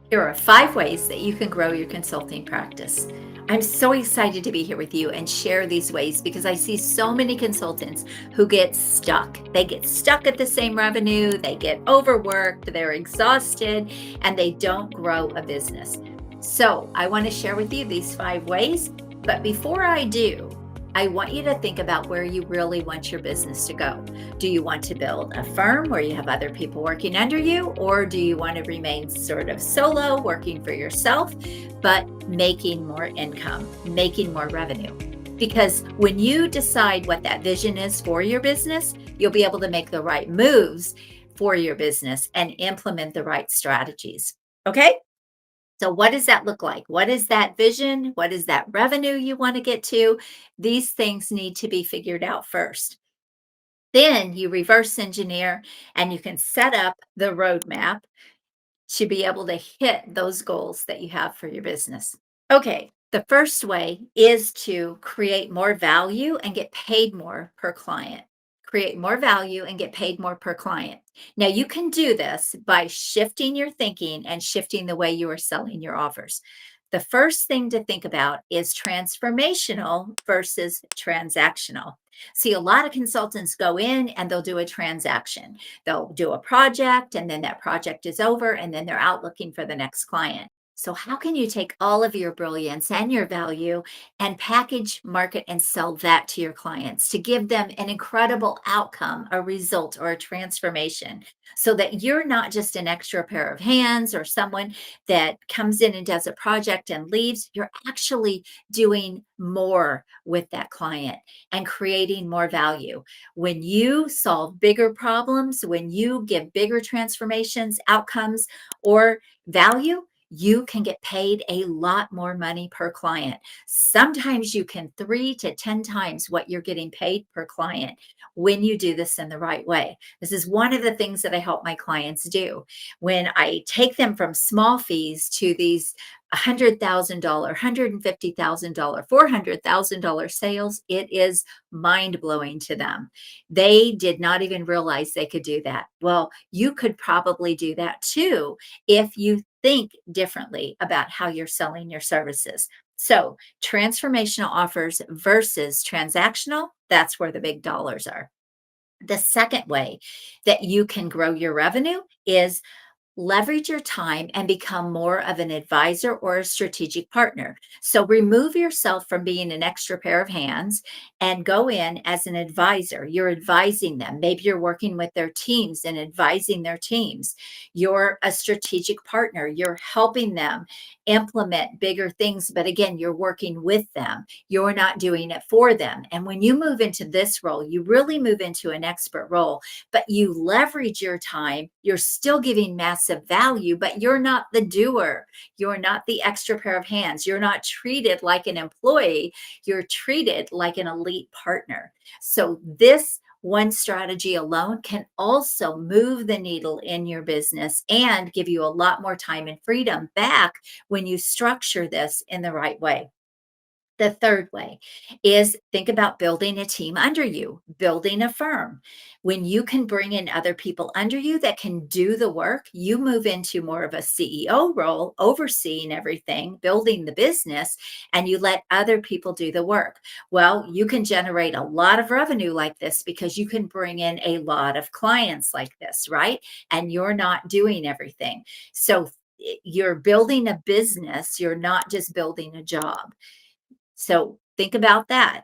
Here are 5 ways that you can grow your consulting practice. I'm so excited to be here with you and share these ways because I see so many consultants who get stuck. They get stuck at the same revenue, they get overworked, they're exhausted, and they don't grow a business. So, I want to share with you these 5 ways. But before I do, I want you to think about where you really want your business to go. Do you want to build a firm where you have other people working under you, or do you want to remain sort of solo, working for yourself, but making more income, making more revenue? Because when you decide what that vision is for your business, you'll be able to make the right moves for your business and implement the right strategies. Okay? So, what does that look like? What is that vision? What is that revenue you want to get to? These things need to be figured out first. Then you reverse engineer and you can set up the roadmap to be able to hit those goals that you have for your business. Okay, the first way is to create more value and get paid more per client. Create more value and get paid more per client. Now, you can do this by shifting your thinking and shifting the way you are selling your offers. The first thing to think about is transformational versus transactional. See, a lot of consultants go in and they'll do a transaction. They'll do a project and then that project is over and then they're out looking for the next client. So, how can you take all of your brilliance and your value and package, market, and sell that to your clients to give them an incredible outcome, a result, or a transformation so that you're not just an extra pair of hands or someone that comes in and does a project and leaves? You're actually doing more with that client and creating more value. When you solve bigger problems, when you give bigger transformations, outcomes, or value, you can get paid a lot more money per client. Sometimes you can 3 to 10 times what you're getting paid per client when you do this in the right way. This is one of the things that I help my clients do. When I take them from small fees to these $100,000, $150,000, $400,000 sales, it is mind blowing to them. They did not even realize they could do that. Well, you could probably do that too if you think differently about how you're selling your services. So, transformational offers versus transactional, that's where the big dollars are. The second way that you can grow your revenue is leverage your time and become more of an advisor or a strategic partner. So remove yourself from being an extra pair of hands and go in as an advisor. You're advising them. Maybe you're working with their teams and advising their teams. You're a strategic partner. You're helping them implement bigger things. But again, you're working with them. You're not doing it for them. And when you move into this role, you really move into an expert role, but you leverage your time. You're still giving massive value, but you're not the doer. You're not the extra pair of hands. You're not treated like an employee. You're treated like an elite partner. So, this one strategy alone can also move the needle in your business and give you a lot more time and freedom back when you structure this in the right way. The third way is think about building a team under you, building a firm. When you can bring in other people under you that can do the work, you move into more of a CEO role, overseeing everything, building the business, and you let other people do the work. Well, you can generate a lot of revenue like this because you can bring in a lot of clients like this, right? And you're not doing everything. So, you're building a business, you're not just building a job. So think about that.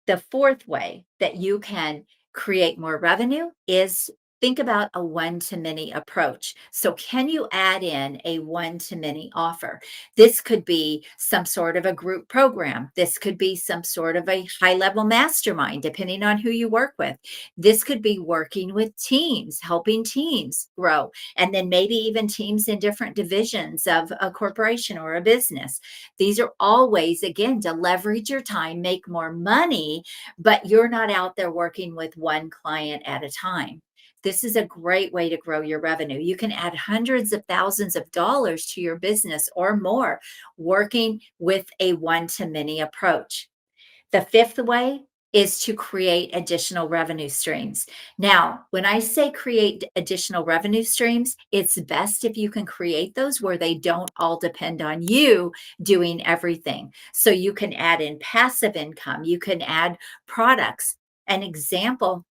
The fourth way that you can create more revenue is think about a one to many approach. So, can you add in a one to many offer? This could be some sort of a group program. This could be some sort of a high level mastermind, depending on who you work with. This could be working with teams, helping teams grow, and then maybe even teams in different divisions of a corporation or a business. These are all ways, again, to leverage your time, make more money, but you're not out there working with one client at a time. This is a great way to grow your revenue. You can add hundreds of thousands of dollars to your business or more working with a one to many approach. The fifth way is to create additional revenue streams. Now, when I say create additional revenue streams, it's best if you can create those where they don't all depend on you doing everything. So you can add in passive income, you can add products. An example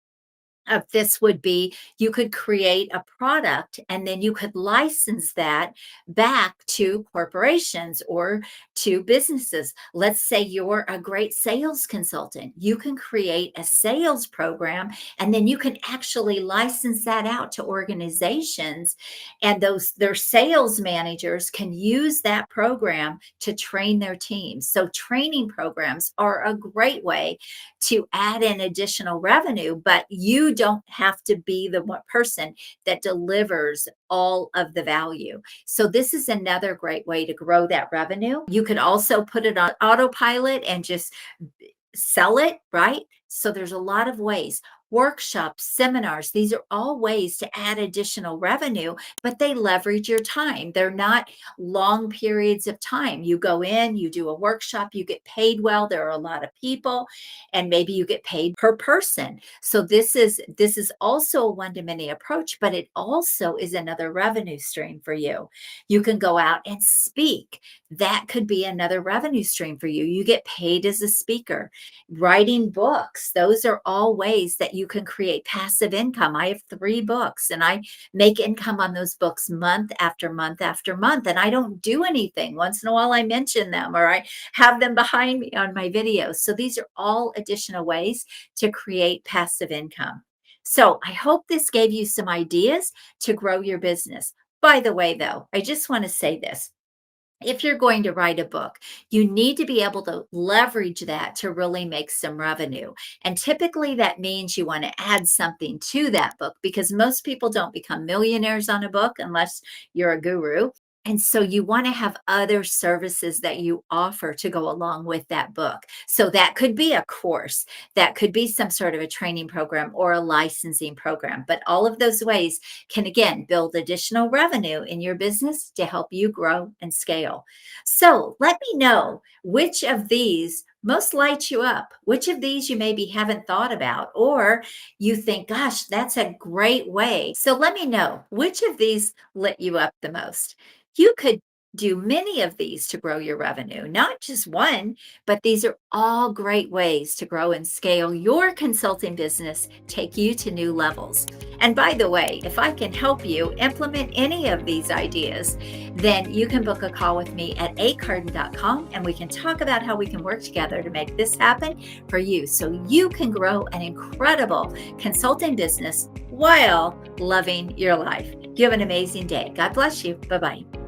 of this would be you could create a product and then you could license that back to corporations or to businesses. Let's say you're a great sales consultant. You can create a sales program and then you can actually license that out to organizations, and those their sales managers can use that program to train their teams. So training programs are a great way to add in additional revenue, but you don't have to be the one person that delivers all of the value. So this is another great way to grow that revenue. You could also put it on autopilot and just sell it, right? So there's a lot of ways. Workshops, seminars, these are all ways to add additional revenue, but they leverage your time. They're not long periods of time. You go in, you do a workshop, you get paid well. There are a lot of people, and maybe you get paid per person. So this is also a one-to-many approach, but it also is another revenue stream for you. You can go out and speak. That could be another revenue stream for you. You get paid as a speaker. Writing books, those are all ways that you can create passive income. I have 3 books and I make income on those books month after month after month. And I don't do anything. Once in a while, I mention them or I have them behind me on my videos. So these are all additional ways to create passive income. So I hope this gave you some ideas to grow your business. By the way, though, I just want to say this. If you're going to write a book, you need to be able to leverage that to really make some revenue. And typically that means you want to add something to that book because most people don't become millionaires on a book unless you're a guru. And so you want to have other services that you offer to go along with that book. So that could be a course, that could be some sort of a training program or a licensing program. But all of those ways can, again, build additional revenue in your business to help you grow and scale. So let me know which of these most light you up, which of these you maybe haven't thought about, or you think, gosh, that's a great way. So let me know which of these lit you up the most. You could do many of these to grow your revenue, not just one, but these are all great ways to grow and scale your consulting business, take you to new levels. And by the way, if I can help you implement any of these ideas, then you can book a call with me at acarden.com and we can talk about how we can work together to make this happen for you so you can grow an incredible consulting business while loving your life. You have an amazing day. God bless you. Bye-bye.